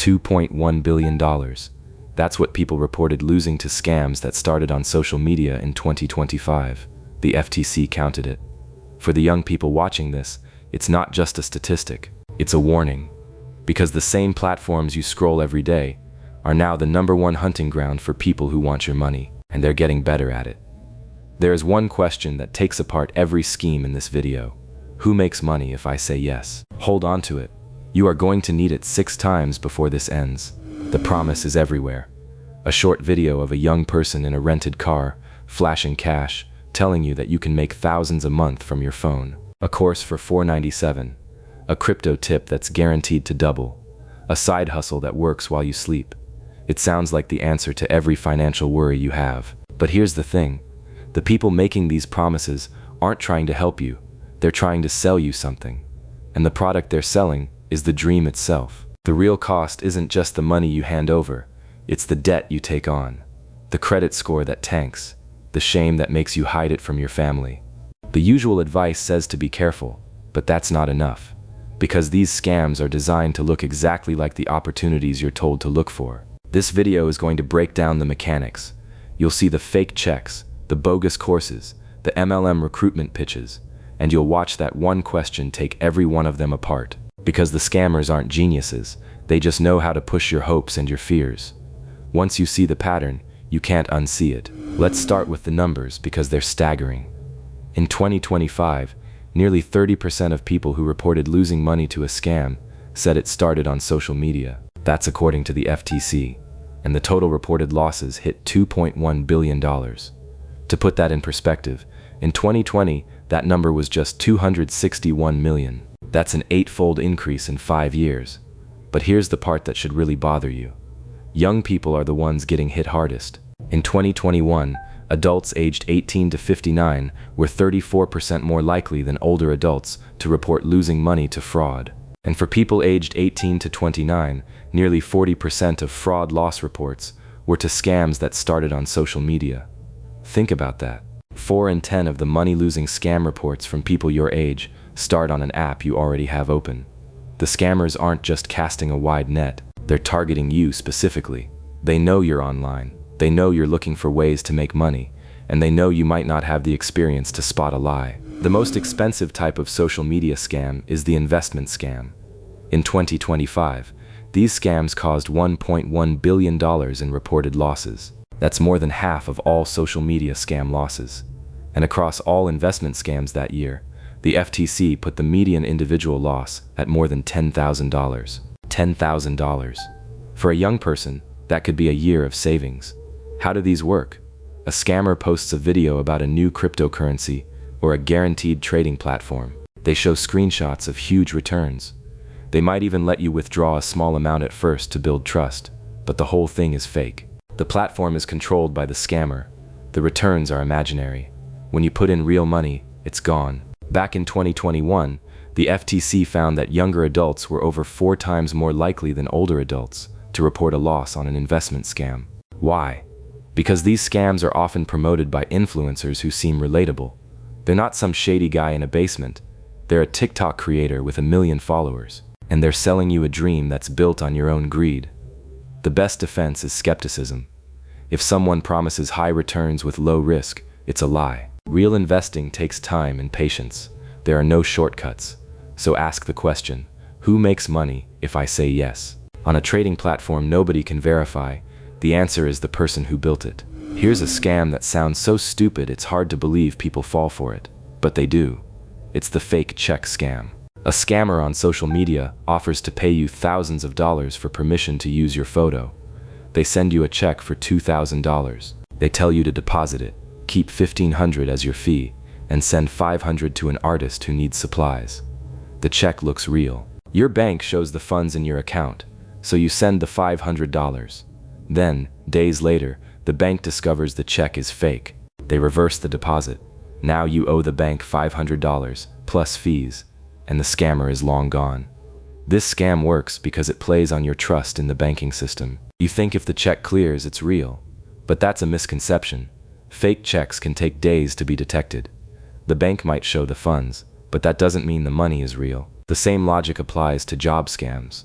$2.1 billion. That's what people reported losing to scams that started on social media in 2025. The FTC counted it. For the young people watching this, it's not just a statistic, it's a warning. Because the same platforms you scroll every day are now the #1 hunting ground for people who want your money, and they're getting better at it. There is one question that takes apart every scheme in this video. Who makes money if I say yes? Hold on to it. You are going to need it 6 times before this ends. The promise is everywhere. A short video of a young person in a rented car, flashing cash, telling you that you can make thousands a month from your phone. A course for $4.97. A crypto tip that's guaranteed to double. A side hustle that works while you sleep. It sounds like the answer to every financial worry you have. But here's the thing. The people making these promises aren't trying to help you. They're trying to sell you something. And the product they're selling is the dream itself. The real cost isn't just the money you hand over. It's the debt you take on. The credit score that tanks. The shame that makes you hide it from your family. The usual advice says to be careful, but that's not enough. Because these scams are designed to look exactly like the opportunities you're told to look for. This video is going to break down the mechanics. You'll see the fake checks, the bogus courses, the MLM recruitment pitches, and you'll watch that one question take every one of them apart. Because the scammers aren't geniuses, they just know how to push your hopes and your fears. Once you see the pattern, you can't unsee it. Let's start with the numbers because they're staggering. In 2025, nearly 30% of people who reported losing money to a scam said it started on social media. That's according to the FTC, and the total reported losses hit $2.1 billion. To put that in perspective, in 2020, that number was just 261 million. That's an 8-fold increase in 5 years. But here's the part that should really bother you. Young people are the ones getting hit hardest. In 2021, adults aged 18 to 59 were 34% more likely than older adults to report losing money to fraud. And for people aged 18 to 29, nearly 40% of fraud loss reports were to scams that started on social media. Think about that. 4 in 10 of the money-losing scam reports from people your age start on an app you already have open. The scammers aren't just casting a wide net, they're targeting you specifically. They know you're online, they know you're looking for ways to make money, and they know you might not have the experience to spot a lie. The most expensive type of social media scam is the investment scam. In 2025, these scams caused $1.1 billion in reported losses. That's more than half of all social media scam losses. And across all investment scams that year, the FTC put the median individual loss at more than $10,000. $10,000. For a young person, that could be a year of savings. How do these work? A scammer posts a video about a new cryptocurrency or a guaranteed trading platform. They show screenshots of huge returns. They might even let you withdraw a small amount at first to build trust, but the whole thing is fake. The platform is controlled by the scammer. The returns are imaginary. When you put in real money, it's gone. Back in 2021, the FTC found that younger adults were over 4 times more likely than older adults to report a loss on an investment scam. Why? Because these scams are often promoted by influencers who seem relatable. They're not some shady guy in a basement. They're a TikTok creator with 1 million followers. And they're selling you a dream that's built on your own greed. The best defense is skepticism. If someone promises high returns with low risk, it's a lie. Real investing takes time and patience. There are no shortcuts. So ask the question, who makes money if I say yes? On a trading platform nobody can verify, the answer is the person who built it. Here's a scam that sounds so stupid it's hard to believe people fall for it. But they do. It's the fake check scam. A scammer on social media offers to pay you thousands of dollars for permission to use your photo. They send you a check for $2,000. They tell you to deposit it, keep $1,500 as your fee, and send $500 to an artist who needs supplies. The check looks real. Your bank shows the funds in your account, so you send the $500. Then, days later, the bank discovers the check is fake. They reverse the deposit. Now you owe the bank $500 plus fees, and the scammer is long gone. This scam works because it plays on your trust in the banking system. You think if the check clears, it's real. But that's a misconception. Fake checks can take days to be detected. The bank might show the funds, but that doesn't mean the money is real. The same logic applies to job scams.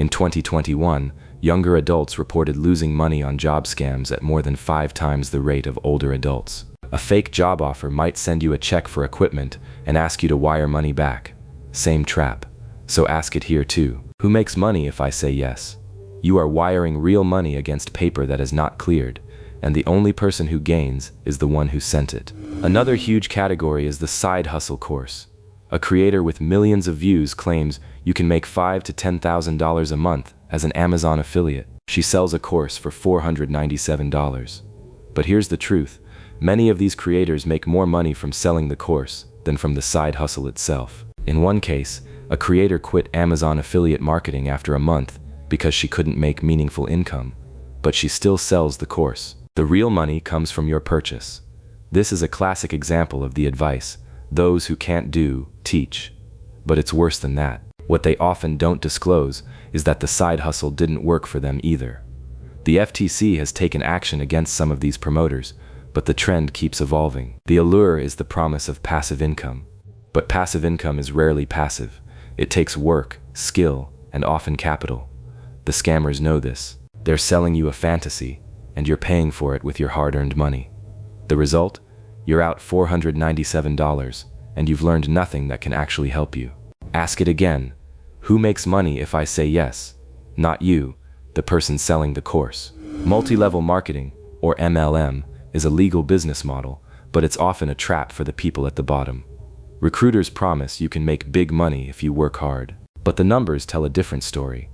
In 2021, younger adults reported losing money on job scams at more than 5 times the rate of older adults. A fake job offer might send you a check for equipment and ask you to wire money back. Same trap. So ask it here too. Who makes money if I say yes? You are wiring real money against paper that is not cleared, and the only person who gains is the one who sent it. Another huge category is the side hustle course. A creator with millions of views claims you can make $5,000 to $10,000 a month as an Amazon affiliate. She sells a course for $497. But here's the truth. Many of these creators make more money from selling the course than from the side hustle itself. In one case, a creator quit Amazon affiliate marketing after a month because she couldn't make meaningful income, but she still sells the course. The real money comes from your purchase. This is a classic example of the advice, those who can't do, teach. But it's worse than that. What they often don't disclose is that the side hustle didn't work for them either. The FTC has taken action against some of these promoters, but the trend keeps evolving. The allure is the promise of passive income. But passive income is rarely passive. It takes work, skill, and often capital. The scammers know this. They're selling you a fantasy, and you're paying for it with your hard-earned money. The result? You're out $497, and you've learned nothing that can actually help you. Ask it again. Who makes money if I say yes? Not you, the person selling the course. Multi-level marketing, or MLM, is a legal business model, but it's often a trap for the people at the bottom. Recruiters promise you can make big money if you work hard, but the numbers tell a different story.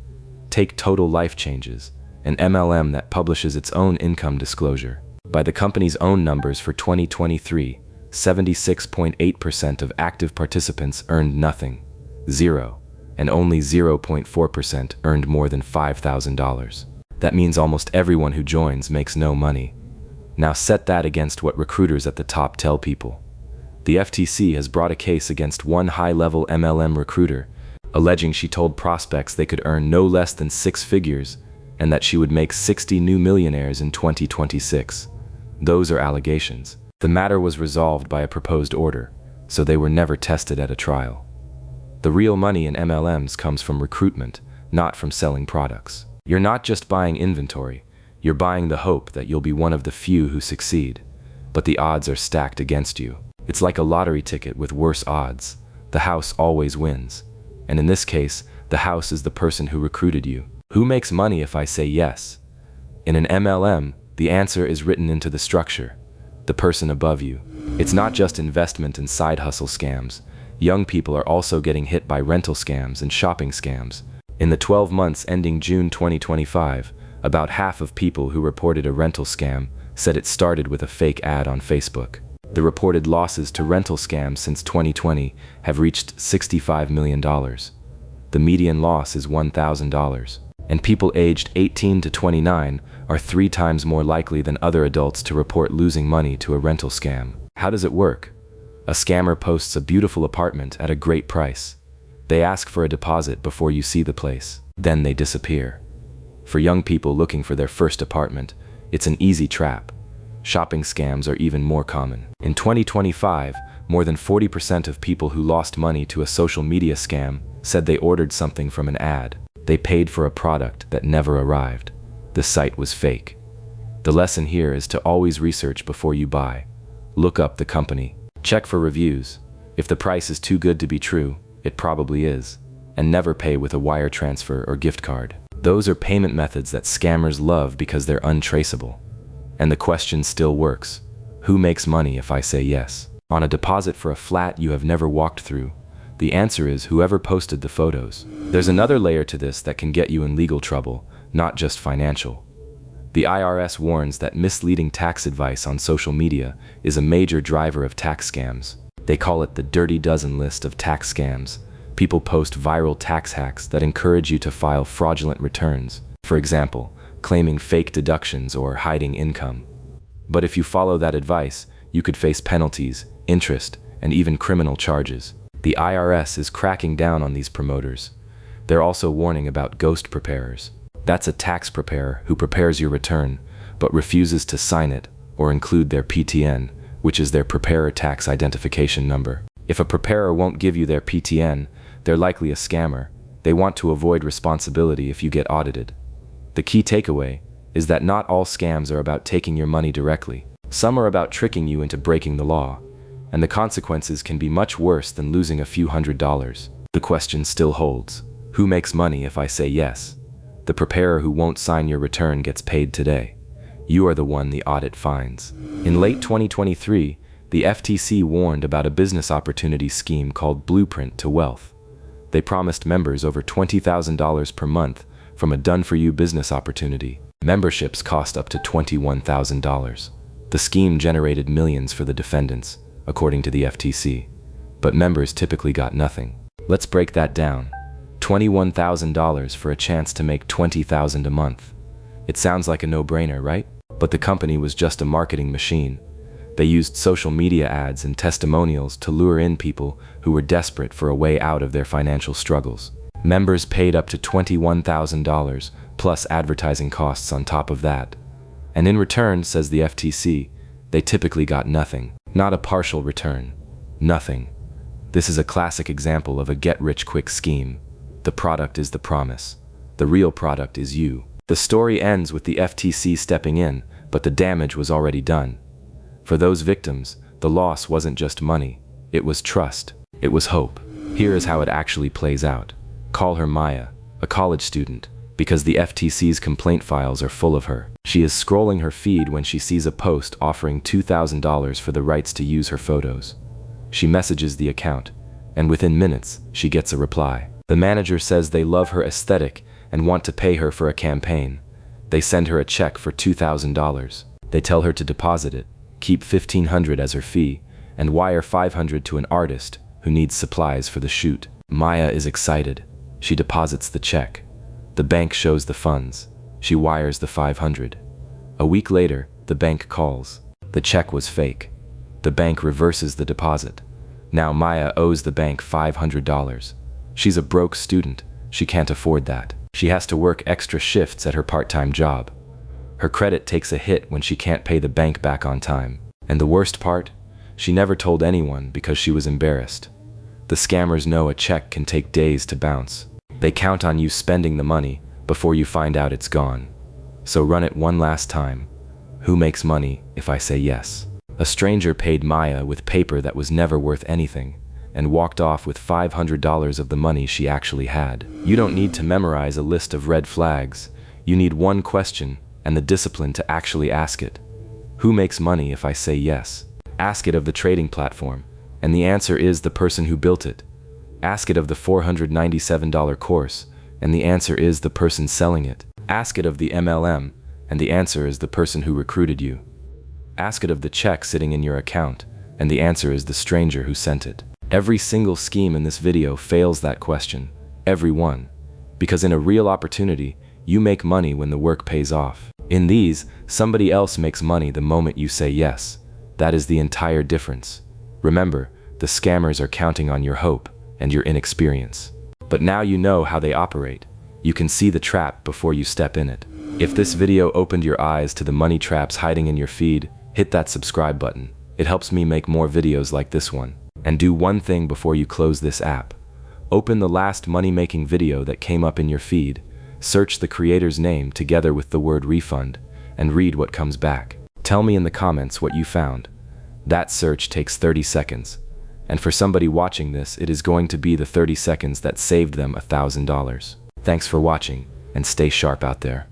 Take Total Life Changes, an MLM that publishes its own income disclosure. By the company's own numbers for 2023, 76.8% of active participants earned nothing, zero, and only 0.4% earned more than $5,000. That means almost everyone who joins makes no money. Now set that against what recruiters at the top tell people. The FTC has brought a case against one high-level MLM recruiter, alleging she told prospects they could earn no less than 6 figures and that she would make 60 new millionaires in 2026. Those are allegations. The matter was resolved by a proposed order, so they were never tested at a trial. The real money in MLMs comes from recruitment, not from selling products. You're not just buying inventory, you're buying the hope that you'll be one of the few who succeed, but the odds are stacked against you. It's like a lottery ticket with worse odds. The house always wins. And in this case, the house is the person who recruited you. Who makes money if I say yes? In an MLM, the answer is written into the structure. The person above you. It's not just investment and side hustle scams. Young people are also getting hit by rental scams and shopping scams. In the 12 months ending June 2025, about half of people who reported a rental scam said it started with a fake ad on Facebook. The reported losses to rental scams since 2020 have reached $65 million. The median loss is $1,000. And people aged 18 to 29 are 3 times more likely than other adults to report losing money to a rental scam. How does it work? A scammer posts a beautiful apartment at a great price. They ask for a deposit before you see the place. Then they disappear. For young people looking for their first apartment, it's an easy trap. Shopping scams are even more common. In 2025, more than 40% of people who lost money to a social media scam said they ordered something from an ad. They paid for a product that never arrived. The site was fake. The lesson here is to always research before you buy. Look up the company. Check for reviews. If the price is too good to be true, it probably is. And never pay with a wire transfer or gift card. Those are payment methods that scammers love because they're untraceable. And the question still works. Who makes money if I say yes? On a deposit for a flat you have never walked through, the answer is whoever posted the photos. There's another layer to this that can get you in legal trouble, not just financial. The IRS warns that misleading tax advice on social media is a major driver of tax scams. They call it the dirty dozen list of tax scams. People post viral tax hacks that encourage you to file fraudulent returns. For example, claiming fake deductions or hiding income. But if you follow that advice, you could face penalties, interest, and even criminal charges. The IRS is cracking down on these promoters. They're also warning about ghost preparers. That's a tax preparer who prepares your return, but refuses to sign it or include their PTN, which is their preparer tax identification number. If a preparer won't give you their PTN, they're likely a scammer, They want to avoid responsibility if you get audited. The key takeaway is that not all scams are about taking your money directly. Some are about tricking you into breaking the law, and the consequences can be much worse than losing a few $100s. The question still holds. Who makes money if I say yes? The preparer who won't sign your return gets paid today. You are the one the audit finds. In late 2023, the FTC warned about a business opportunity scheme called Blueprint to Wealth. They promised members over $20,000 per month from a done-for-you business opportunity. Memberships cost up to $21,000. The scheme generated millions for the defendants, according to the FTC. But members typically got nothing. Let's break that down. $21,000 for a chance to make $20,000 a month. It sounds like a no-brainer, right? But the company was just a marketing machine. They used social media ads and testimonials to lure in people who were desperate for a way out of their financial struggles. Members paid up to $21,000 plus advertising costs on top of that. And in return, says the FTC, they typically got nothing. Not a partial return. Nothing. This is a classic example of a get-rich-quick scheme. The product is the promise. The real product is you. The story ends with the FTC stepping in, but the damage was already done. For those victims, the loss wasn't just money. It was trust. It was hope. Here is how it actually plays out. Call her Maya, a college student, because the FTC's complaint files are full of her. She is scrolling her feed when she sees a post offering $2,000 for the rights to use her photos. She messages the account, and within minutes, she gets a reply. The manager says they love her aesthetic and want to pay her for a campaign. They send her a check for $2,000. They tell her to deposit it, keep $1,500 as her fee, and wire $500 to an artist who needs supplies for the shoot. Maya is excited. She deposits the check. The bank shows the funds. She wires the $500. A week later, the bank calls. The check was fake. The bank reverses the deposit. Now Maya owes the bank $500. She's a broke student. She can't afford that. She has to work extra shifts at her part-time job. Her credit takes a hit when she can't pay the bank back on time. And the worst part? She never told anyone because she was embarrassed. The scammers know a check can take days to bounce. They count on you spending the money before you find out it's gone. So run it one last time. Who makes money if I say yes? A stranger paid Maya with paper that was never worth anything and walked off with $500 of the money she actually had. You don't need to memorize a list of red flags. You need one question and the discipline to actually ask it. Who makes money if I say yes? Ask it of the trading platform, and the answer is the person who built it. Ask it of the $497 course, and the answer is the person selling it. Ask it of the MLM, and the answer is the person who recruited you. Ask it of the check sitting in your account, and the answer is the stranger who sent it. Every single scheme in this video fails that question. Every one. Because in a real opportunity, you make money when the work pays off. In these, somebody else makes money the moment you say yes. That is the entire difference. Remember, the scammers are counting on your hope and your inexperience. But now you know how they operate. You can see the trap before you step in it. If this video opened your eyes to the money traps hiding in your feed, hit that subscribe button. It helps me make more videos like this one. And do one thing before you close this app. Open the last money-making video that came up in your feed, search the creator's name together with the word refund, and read what comes back. Tell me in the comments what you found. That search takes 30 seconds. And for somebody watching this, it is going to be the 30 seconds that saved them $1,000. Thanks for watching, and stay sharp out there.